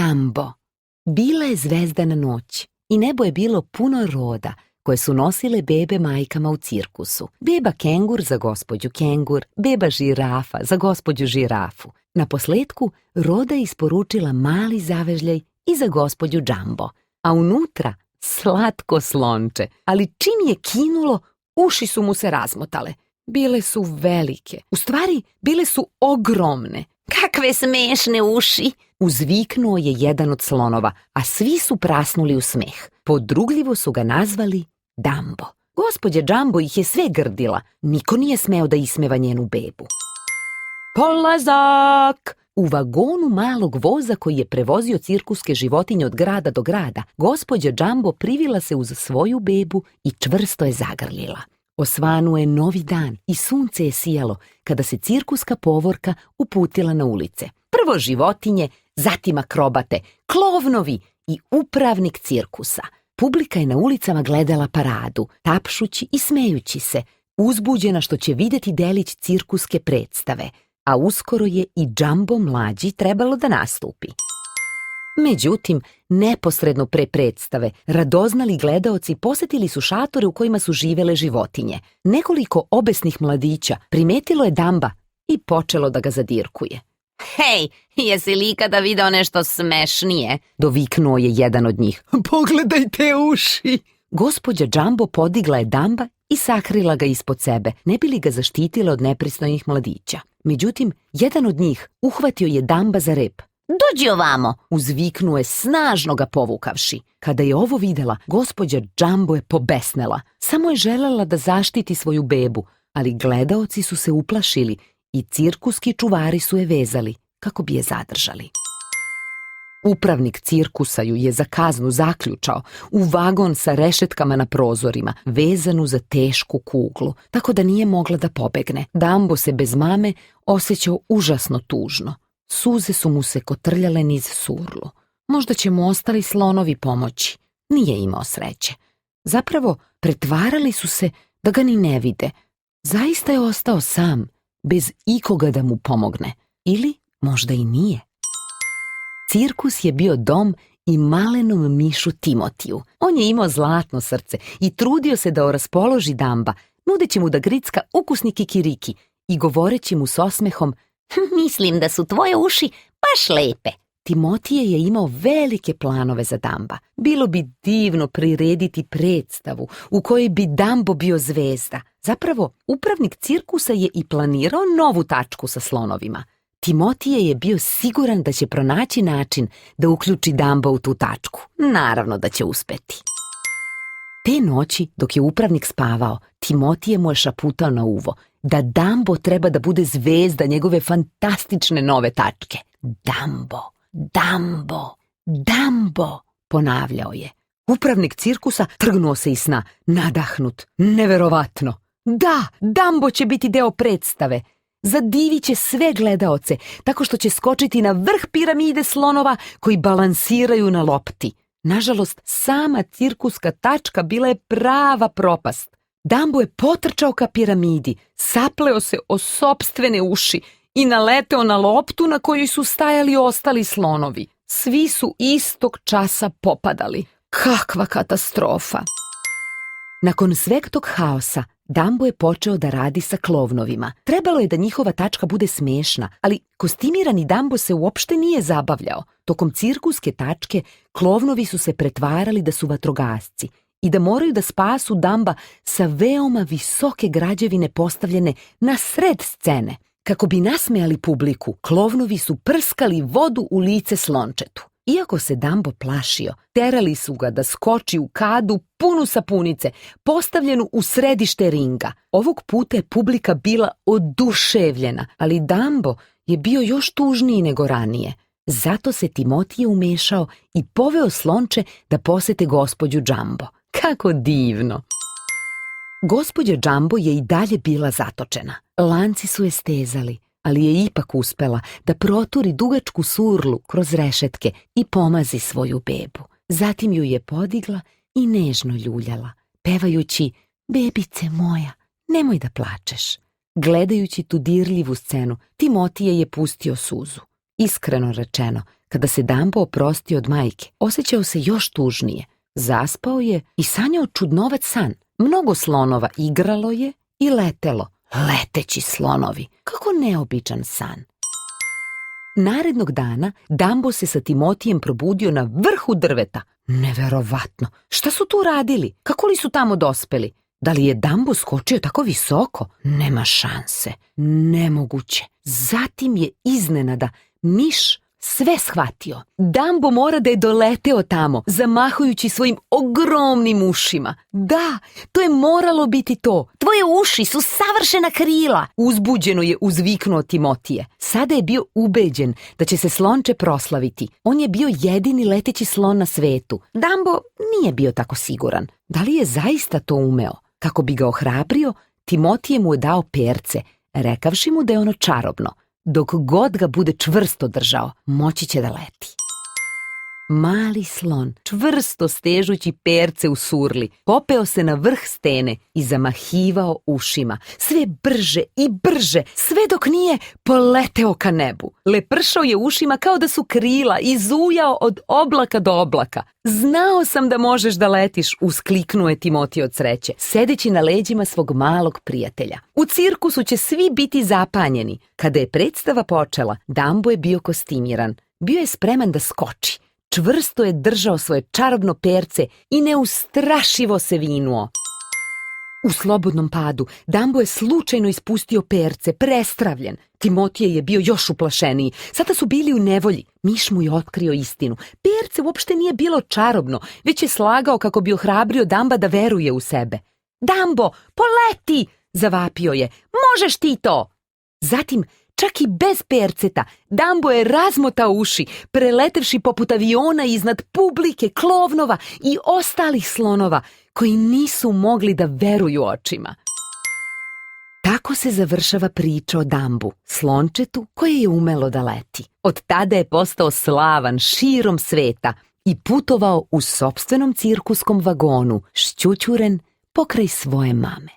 Dumbo. Bila je zvezdana noć i nebo je bilo puno roda koje su nosile bebe majkama u cirkusu. Beba kengur za gospođu kengur, beba žirafa za gospođu žirafu. Naposletku roda je isporučila mali zavežljaj i za gospođu Jumbo, a unutra slatko slonče, ali čim je kinulo, uši su mu se razmotale. Bile su velike, u stvari bile su ogromne. Kakve smešne uši! Uzviknuo je jedan od slonova, a svi su prasnuli u smeh. Podrugljivo su ga nazvali Dumbo. Gospođa Jumbo ih je sve grdila. Niko nije smeo da ismeva njenu bebu. Polazak! U vagonu malog voza koji je prevozio cirkuske životinje od grada do grada, gospođa Jumbo privila se uz svoju bebu i čvrsto je zagrlila. Osvanuo je novi dan i sunce je sijalo kada se cirkuska povorka uputila na ulice. Prvo životinje, zatim akrobate, klovnovi i upravnik cirkusa. Publika je na ulicama gledala paradu, tapšući i smejući se, uzbuđena što će vidjeti delić cirkuske predstave, a uskoro je i Jumbo mlađi trebalo da nastupi. Međutim, neposredno pre predstave, radoznali gledaoci posetili su šatore u kojima su živele životinje. Nekoliko obesnih mladića primetilo je Dumba i počelo da ga zadirkuje. Hej, jesi li ikada video nešto smešnije? Doviknuo je jedan od njih. Pogledajte uši! Gospođa Jumbo podigla je Dumba i sakrila ga ispod sebe, ne bi li ga zaštitila od nepristojnih mladića. Međutim, jedan od njih uhvatio je Dumba za rep. Dođi ovamo! Uzviknuo je, snažno ga povukavši. Kada je ovo videla, gospođa Jumbo je pobesnela. Samo je želela da zaštiti svoju bebu, ali gledaoci su se uplašili i cirkuski čuvari su je vezali kako bi je zadržali. Upravnik cirkusa ju je za kaznu zaključao u vagon sa rešetkama na prozorima, vezanu za tešku kuglu, tako da nije mogla da pobegne. Dumbo se bez mame osjećao užasno tužno. Suze su mu se kotrljale niz surlu. Možda će mu ostali slonovi pomoći. Nije imao sreće. Zapravo, pretvarali su se da ga ni ne vide. Zaista je ostao sam, bez ikoga da mu pomogne. Ili možda i nije. Cirkus je bio dom i malenom mišu Timotiju. On je imao zlatno srce i trudio se da oraspoloži Dumba, nudeći mu da gricka ukusni kikiriki i govoreći mu s osmehom: Mislim da su tvoje uši baš lepe. Timotije je imao velike planove za Dumba. Bilo bi divno prirediti predstavu u kojoj bi Dumbo bio zvezda. Zapravo, upravnik cirkusa je i planirao novu tačku sa slonovima. Timotije je bio siguran da će pronaći način da uključi Dumba u tu tačku. Naravno da će uspeti. Te noći, dok je upravnik spavao, Timotije mu je šaputao na uvo da Dumbo treba da bude zvezda njegove fantastične nove tačke. Dumbo, Dumbo, Dumbo, ponavljao je. Upravnik cirkusa trgnuo se iz sna, nadahnut, neverovatno. Da, Dumbo će biti deo predstave. Zadivit će sve gledaoce, tako što će skočiti na vrh piramide slonova koji balansiraju na lopti. Nažalost, sama cirkuska tačka bila je prava propast. Dumbo je potrčao ka piramidi, sapleo se o sopstvene uši i naleteo na loptu na kojoj su stajali ostali slonovi. Svi su istog časa popadali. Kakva katastrofa! Nakon sveg tog haosa, Dumbo je počeo da radi sa klovnovima. Trebalo je da njihova tačka bude smešna, ali kostimirani Dumbo se uopšte nije zabavljao. Tokom cirkuske tačke, klovnovi su se pretvarali da su vatrogasci i da moraju da spasu Dumba sa veoma visoke građevine postavljene na sred scene. Kako bi nasmejali publiku, klovnovi su prskali vodu u lice slončetu. Iako se Dumbo plašio, terali su ga da skoči u kadu punu sapunice, postavljenu u središte ringa. Ovog puta je publika bila oduševljena, ali Dumbo je bio još tužniji nego ranije. Zato se Timotije umešao i poveo slonče da posete gospođu Jumbo. Kako divno! Gospođa Jumbo je i dalje bila zatočena. Lanci su je stezali, ali je ipak uspela da proturi dugačku surlu kroz rešetke i pomazi svoju bebu. Zatim ju je podigla i nežno ljuljala, pevajući: Bebice moja, nemoj da plačeš. Gledajući tu dirljivu scenu, Timotije je pustio suzu. Iskreno rečeno, Kada se Dumbo oprostio od majke, osjećao se još tužnije. Zaspao je i sanjao čudnovac san. Mnogo slonova igralo je i letelo. Leteći slonovi. Kako neobičan san. Narednog dana Dumbo se sa Timotijem probudio na vrhu drveta. Neverovatno. Šta su tu radili? Kako li su tamo dospeli? Da li je Dumbo skočio tako visoko? Nema šanse. Nemoguće. Zatim je iznenada miš sve shvatio. Dumbo mora da je doleteo tamo, zamahujući svojim ogromnim ušima. Da, to je moralo biti to. Tvoje uši su savršena krila. Uzbuđeno je uzviknuo Timotije. Sada je bio ubeđen da će se slonče proslaviti. On je bio jedini leteći slon na svetu. Dumbo nije bio tako siguran. Da li je zaista to umeo? Kako bi ga ohrabrio, Timotije mu je dao perce, rekavši mu da je ono čarobno. Dok god ga bude čvrsto držao, moći će da leti. Mali slon, čvrsto stežući perce u surli, popeo se na vrh stene i zamahivao ušima. Sve brže i brže, sve dok nije poleteo ka nebu. Lepršao je ušima kao da su krila i zujao od oblaka do oblaka. Znao sam da možeš da letiš, uskliknuo je Timotije od sreće, sedeći na leđima svog malog prijatelja. U cirkusu će svi biti zapanjeni. Kada je predstava počela, Dumbo je bio kostimiran. Bio je spreman da skoči. Čvrsto je držao svoje čarobno perce i neustrašivo se vinuo. U slobodnom padu Dumbo je slučajno ispustio perce, prestravljen. Timotije je bio još uplašeniji. Sada su bili u nevolji. Miš mu je otkrio istinu. Perce uopšte nije bilo čarobno, već je slagao kako bi ohrabrio Dumba da veruje u sebe. Dumbo, poleti! Zavapio je. Možeš ti to! Zatim, čak i bez perceta, Dumbo je razmotao uši, preletevši poput aviona iznad publike, klovnova i ostalih slonova, koji nisu mogli da veruju očima. Tako se završava priča o Dumbu, slončetu koje je umelo da leti. Od tada je postao slavan širom sveta i putovao u sopstvenom cirkuskom vagonu, šćućuren pokraj svoje mame.